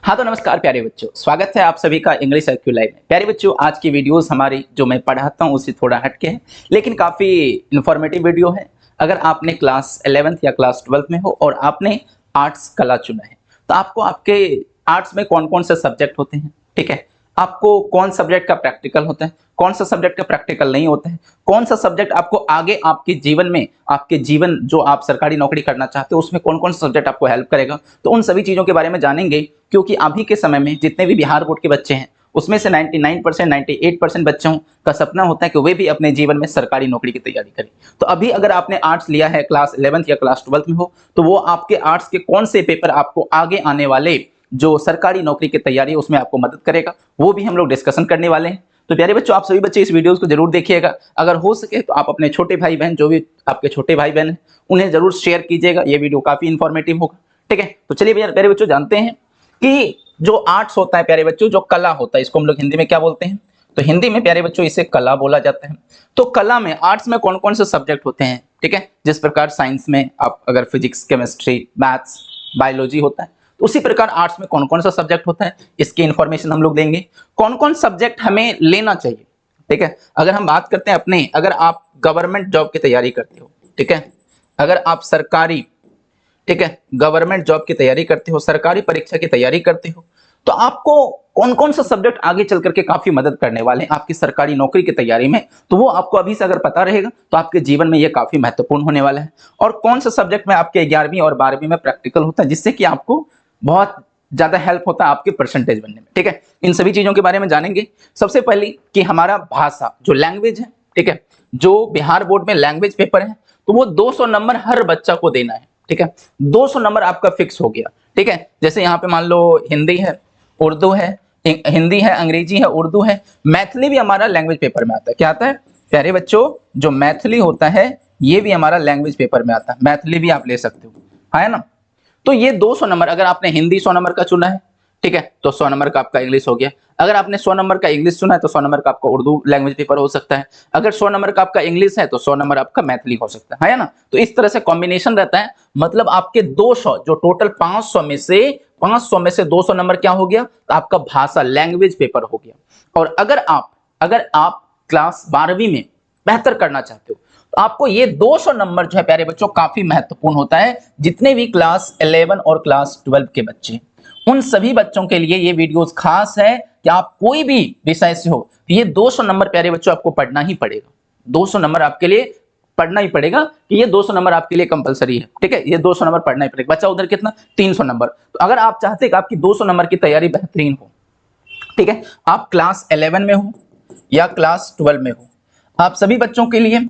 हाँ तो नमस्कार प्यारे बच्चों, स्वागत है आप सभी का इंग्लिश IQ लाइव में। प्यारे बच्चों, आज की वीडियोस हमारी जो मैं पढ़ाता हूँ उससे थोड़ा हटके है, लेकिन काफ़ी इंफॉर्मेटिव वीडियो है। अगर आपने क्लास 11th या क्लास 12th में हो और आपने आर्ट्स कला चुना है, तो आपको आपके आर्ट्स में कौन कौन से सब्जेक्ट होते हैं, ठीक है, आपको कौन सब्जेक्ट का प्रैक्टिकल होता है, कौन सा सब्जेक्ट का प्रैक्टिकल नहीं होता है, कौन सा सब्जेक्ट आपको आगे आपके जीवन में, आपके जीवन जो आप सरकारी नौकरी करना चाहते हो उसमें कौन कौन सा सब्जेक्ट आपको हेल्प करेगा, तो उन सभी चीज़ों के बारे में जानेंगे। क्योंकि अभी के समय में जितने भी बिहार बोर्ड के बच्चे हैं उसमें से 99% 98% बच्चों का सपना होता है कि वे भी अपने जीवन में सरकारी नौकरी की तैयारी करें। तो अभी अगर आपने आर्ट्स लिया है, क्लास 11th या क्लास 12th में हो, तो वो आपके आर्ट्स के कौन से पेपर आपको आगे आने वाले जो सरकारी नौकरी की तैयारी है उसमें आपको मदद करेगा, वो भी हम लोग डिस्कशन करने वाले हैं। तो प्यारे बच्चों, आप सभी बच्चे इस वीडियोस को जरूर देखिएगा। अगर हो सके तो आप अपने छोटे भाई बहन, जो भी आपके छोटे भाई बहन हैं, उन्हें जरूर शेयर कीजिएगा। ये वीडियो काफी इंफॉर्मेटिव होगा, ठीक है। तो चलिए प्यारे बच्चों, जानते हैं कि जो आर्ट्स होता है प्यारे बच्चों, जो कला होता है, इसको हम लोग हिंदी में क्या बोलते हैं? तो हिंदी में प्यारे बच्चों इसे कला बोला जाता है। तो कला में, आर्ट्स में कौन कौन से सब्जेक्ट होते हैं, ठीक है। जिस प्रकार साइंस में आप अगर फिजिक्स, केमिस्ट्री, मैथ्स, बायोलॉजी होता है, तो उसी प्रकार आर्ट्स में कौन कौन सा सब्जेक्ट होता है, इसकी इंफॉर्मेशन हम लोग देंगे। कौन कौन सब्जेक्ट हमें लेना चाहिए, ठीक है। अगर हम बात करते हैं अपने, अगर आप गवर्नमेंट जॉब की तैयारी करते हो, ठीक है, अगर आप सरकारी, ठीक है, गवर्नमेंट जॉब की तैयारी करते हो, सरकारी परीक्षा की तैयारी करते हो, तो आपको कौन कौन सा सब्जेक्ट आगे चल करके काफी मदद करने वाले हैं आपकी सरकारी नौकरी की तैयारी में, तो वो आपको अभी से अगर पता रहेगा तो आपके जीवन में ये काफी महत्वपूर्ण होने वाला है। और कौन सा सब्जेक्ट में आपके 11वीं और 12वीं में प्रैक्टिकल होता है, जिससे कि आपको बहुत ज्यादा हेल्प होता है आपके परसेंटेज बनने में, ठीक है। इन सभी चीजों के बारे में जानेंगे। सबसे पहले कि हमारा भाषा जो लैंग्वेज है, ठीक है, जो बिहार बोर्ड में लैंग्वेज पेपर है, तो वो 200 नंबर हर बच्चा को देना है, ठीक है। 200 नंबर आपका फिक्स हो गया, ठीक है। जैसे यहाँ पे मान लो हिंदी है, उर्दू है, हिंदी है, अंग्रेजी है, उर्दू है, मैथिली भी हमारा लैंग्वेज पेपर में आता है। क्या आता है प्यारे बच्चों? जो मैथिली होता है ये भी हमारा लैंग्वेज पेपर में आता है, मैथिली भी आप ले सकते हो, है ना। तो ये 200 नंबर, अगर आपने हिंदी 100 नंबर का चुना है, ठीक है, तो 100 नंबर का आपका इंग्लिश हो गया। अगर आपने 100 नंबर का इंग्लिश चुना है तो 100 नंबर का आपका उर्दू लैंग्वेज पेपर हो सकता है। अगर 100 नंबर का आपका इंग्लिश है तो 100 नंबर आपका मैथिली हो सकता है ना। तो इस तरह से कॉम्बिनेशन रहता है। मतलब आपके 200, जो टोटल 500 में से 200 नंबर क्या हो गया, तो आपका भाषा लैंग्वेज पेपर हो गया। और अगर आप क्लास 12वीं में बेहतर करना चाहते हो, तो आपको ये 200 नंबर जो है प्यारे बच्चों काफी महत्वपूर्ण होता है। जितने भी क्लास 11 और क्लास 12 के बच्चे, उन सभी बच्चों के लिए ये वीडियोस खास है कि आप कोई भी विषय से हो, ये 200 नंबर प्यारे बच्चों आपको पढ़ना ही पड़ेगा। 200 नंबर आपके लिए पढ़ना ही पड़ेगा, कि ये 200 नंबर आपके लिए कंपलसरी है, ठीक है। ये 200 नंबर पढ़ना ही पड़ेगा। बच्चा उधर कितना, 300 नंबर। तो अगर आप चाहते हैं कि आपकी 200 नंबर की तैयारी बेहतरीन हो, ठीक है, आप क्लास 11 में हो या क्लास 12 में हो, आप सभी बच्चों के लिए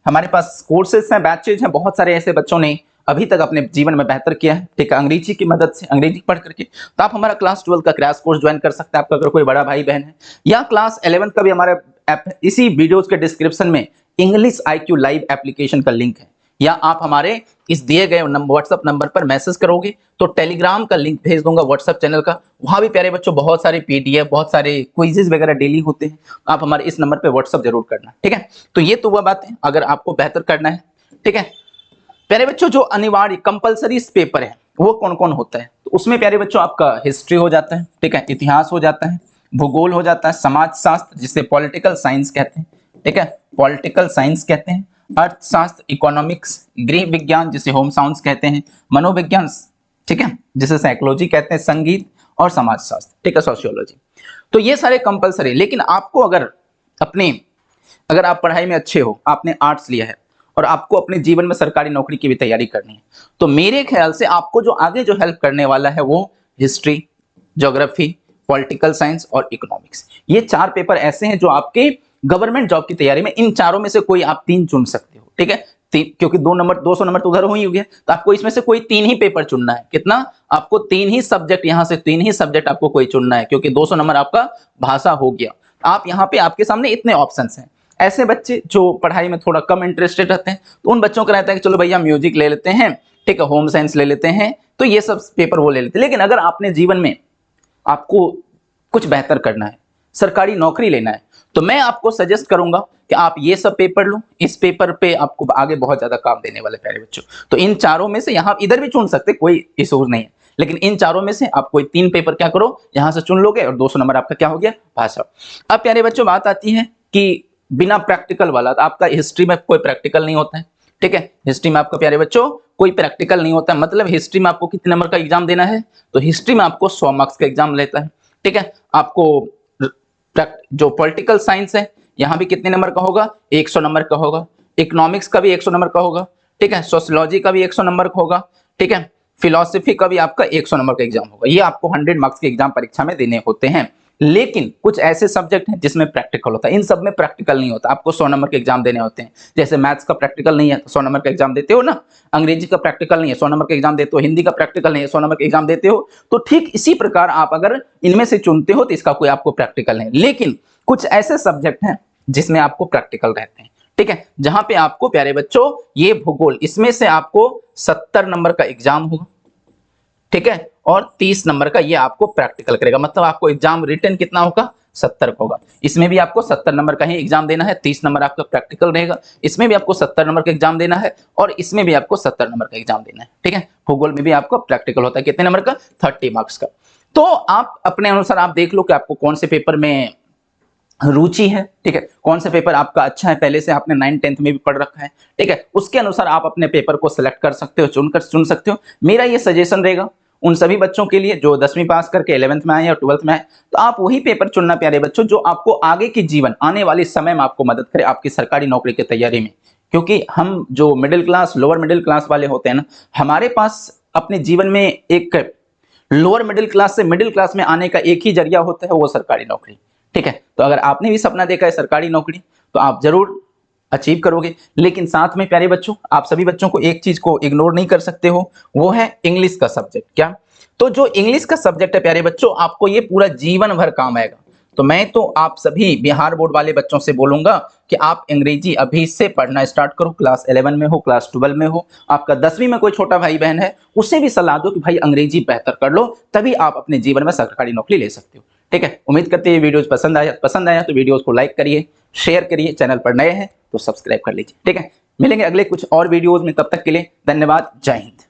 हमारे पास कोर्सेज हैं, बैचेज हैं। बहुत सारे ऐसे बच्चों ने अभी तक अपने जीवन में बेहतर किया है, ठीक है, अंग्रेजी की मदद से, अंग्रेजी पढ़ करके। तो आप हमारा क्लास 12 का क्रैश कोर्स ज्वाइन कर सकते हैं, आपका अगर कोई बड़ा भाई बहन है, या क्लास 11 का भी हमारे इसी वीडियोस के डिस्क्रिप्शन में इंग्लिश IQ लाइव एप्लीकेशन का लिंक है, या आप हमारे इस दिए गए व्हाट्सएप नंबर पर मैसेज करोगे तो टेलीग्राम का लिंक भेज दूंगा व्हाट्सएप चैनल का। वहां भी प्यारे बच्चों बहुत सारे PDF, बहुत सारे क्विजेज वगैरह डेली होते हैं। आप हमारे इस नंबर पे व्हाट्सएप जरूर करना, ठीक है। तो ये तो वह बात है अगर आपको बेहतर करना है, ठीक है। प्यारे बच्चों, जो अनिवार्य कंपलसरी पेपर है वो कौन कौन होता है, तो उसमें प्यारे बच्चों आपका हिस्ट्री हो जाता है, ठीक है, इतिहास हो जाता है, भूगोल हो जाता है, समाज शास्त्र जिसे पॉलिटिकल साइंस कहते हैं, ठीक है, पॉलिटिकल साइंस कहते हैं, अर्थशास्त्र, इकोनॉमिक्स, गृह विज्ञान जिसे होम साइंस कहते हैं, मनोविज्ञान, ठीक है, जिसे साइकोलॉजी कहते हैं, संगीत और समाज शास्त्र, ठीक है, सोशियोलॉजी। तो ये सारे कंपलसरी। लेकिन आपको अगर आप पढ़ाई में अच्छे हो, आपने आर्ट्स लिया है और आपको अपने जीवन में सरकारी नौकरी की भी तैयारी करनी है, तो मेरे ख्याल से आपको जो आगे जो हेल्प करने वाला है वो हिस्ट्री, ज्योग्राफी, पॉलिटिकल साइंस और इकोनॉमिक्स। ये 4 पेपर ऐसे हैं जो आपके गवर्नमेंट जॉब की तैयारी में, इन चारों में से कोई आप 3 चुन सकते हो, ठीक है। क्योंकि 200 नंबर तो उधर हो ही गया, तो आपको इसमें से कोई 3 ही पेपर चुनना है। कितना? आपको 3 ही सब्जेक्ट, यहां से 3 ही सब्जेक्ट आपको कोई चुनना है, क्योंकि 200 नंबर आपका भाषा हो गया। आप यहाँ पे, आपके सामने इतने ऑप्शंस हैं। ऐसे बच्चे जो पढ़ाई में थोड़ा कम इंटरेस्टेड रहते हैं, तो उन बच्चों को रहता है कि चलो भैया म्यूजिक ले लेते हैं, ठीक है, होम साइंस ले लेते हैं, तो ये सब पेपर वो ले लेते हैं। लेकिन अगर आपने जीवन में आपको कुछ बेहतर करना है, सरकारी नौकरी लेना है, तो मैं आपको सजेस्ट करूंगा कि आप ये सब पेपर लो। इस पेपर पे आपको आगे बहुत ज्यादा काम देने वाले प्यारे बच्चों। तो इन चारों में से यहाँ इधर भी चुन सकते, कोई इशू नहीं है, लेकिन इन चारों में से आप कोई 3 पेपर क्या करो यहां से चुन लोगे और 200 नंबर आपका क्या हो गया भाषा। अब प्यारे बच्चों बात आती है कि बिना प्रैक्टिकल वाला, तो आपका हिस्ट्री में कोई प्रैक्टिकल नहीं होता है, ठीक है। हिस्ट्री में आपका प्यारे बच्चों कोई प्रैक्टिकल नहीं होता है, मतलब हिस्ट्री में आपको कितने नंबर का एग्जाम देना है, तो हिस्ट्री में आपको 100 मार्क्स का एग्जाम लेता है, ठीक है। आपको जो पॉलिटिकल साइंस है यहां भी कितने नंबर का होगा, 100 नंबर का होगा। इकोनॉमिक्स का भी 100 नंबर का होगा, ठीक है। सोशियोलॉजी का भी 100 नंबर का होगा, ठीक है। फिलोसफी का भी आपका 100 नंबर का एग्जाम होगा। ये आपको 100 मार्क्स के एग्जाम परीक्षा में देने होते हैं। लेकिन कुछ ऐसे सब्जेक्ट हैं जिसमें प्रैक्टिकल होता है, इन सब में प्रैक्टिकल नहीं होता, आपको 100 नंबर के एग्जाम देने होते हैं। जैसे मैथ्स का प्रैक्टिकल नहीं है तो 100 नंबर का एग्जाम देते हो ना, अंग्रेजी का प्रैक्टिकल नहीं है 100 नंबर का एग्जाम देते हो, हिंदी का प्रैक्टिकल नहीं है 100 नंबर का एग्जाम देते हो। तो ठीक इसी प्रकार आप अगर इनमें से चुनते हो तो इसका कोई आपको प्रैक्टिकल नहीं, लेकिन कुछ ऐसे सब्जेक्ट हैं जिसमें आपको प्रैक्टिकल रहते हैं, ठीक है। जहां पे आपको प्यारे बच्चों ये भूगोल, इसमें से आपको 70 नंबर का एग्जाम होगा, ठीक है, और 30 नंबर का ये आपको प्रैक्टिकल करेगा, मतलब आपको एग्जाम रिटन कितना होगा 70 का होगा। इसमें भी आपको 70 नंबर का ही एग्जाम देना है, 30 नंबर आपका प्रैक्टिकल रहेगा। इसमें भी आपको 70 नंबर का एग्जाम देना है और इसमें भी आपको 70 नंबर का एग्जाम देना है, ठीक है। भूगोल में भी आपको प्रैक्टिकल होता है कितने नंबर का, 30 मार्क्स का। तो आप अपने अनुसार आप देख लो कि आपको कौन से पेपर में रुचि है, ठीक है, कौन सा पेपर आपका अच्छा है, पहले से आपने 9th 10th में भी पढ़ रखा है, ठीक है, उसके अनुसार आप अपने पेपर को सिलेक्ट कर सकते हो, चुन सकते हो। मेरा ये सजेशन रहेगा उन सभी बच्चों के लिए जो 10वीं पास करके 11th में आए और 12th में आए, तो आप वही पेपर चुनना प्यारे बच्चों जो आपको आगे के जीवन, आने वाले समय में आपको मदद करे आपकी सरकारी नौकरी की तैयारी में। क्योंकि हम जो middle class, lower middle class वाले होते हैं ना, हमारे पास अपने जीवन में एक लोअर मिडिल क्लास से मिडिल क्लास में आने का एक ही जरिया होता है, वो सरकारी नौकरी, ठीक है। तो अगर आपने भी सपना देखा है सरकारी नौकरी तो आप जरूर अचीव करोगे। लेकिन साथ में प्यारे बच्चों आप सभी बच्चों को एक चीज को इग्नोर नहीं कर सकते हो, वो है इंग्लिश का सब्जेक्ट। क्या? तो जो इंग्लिश का सब्जेक्ट है प्यारे बच्चों आपको ये पूरा जीवन भर काम आएगा। तो मैं तो आप सभी बिहार बोर्ड वाले बच्चों से बोलूंगा कि आप अंग्रेजी अभी से पढ़ना स्टार्ट करो, क्लास 11 में हो, क्लास 12 में हो, आपका 10वीं में कोई छोटा भाई बहन है उसे भी सलाह दो कि भाई अंग्रेजी बेहतर कर लो, तभी आप अपने जीवन में सरकारी नौकरी ले सकते हो, ठीक है। उम्मीद करते हैं वीडियोस पसंद आया तो वीडियोस को लाइक करिए, शेयर करिए, चैनल पर नए हैं तो सब्सक्राइब कर लीजिए, ठीक है। मिलेंगे अगले कुछ और वीडियोस में, तब तक के लिए धन्यवाद, जय हिंद।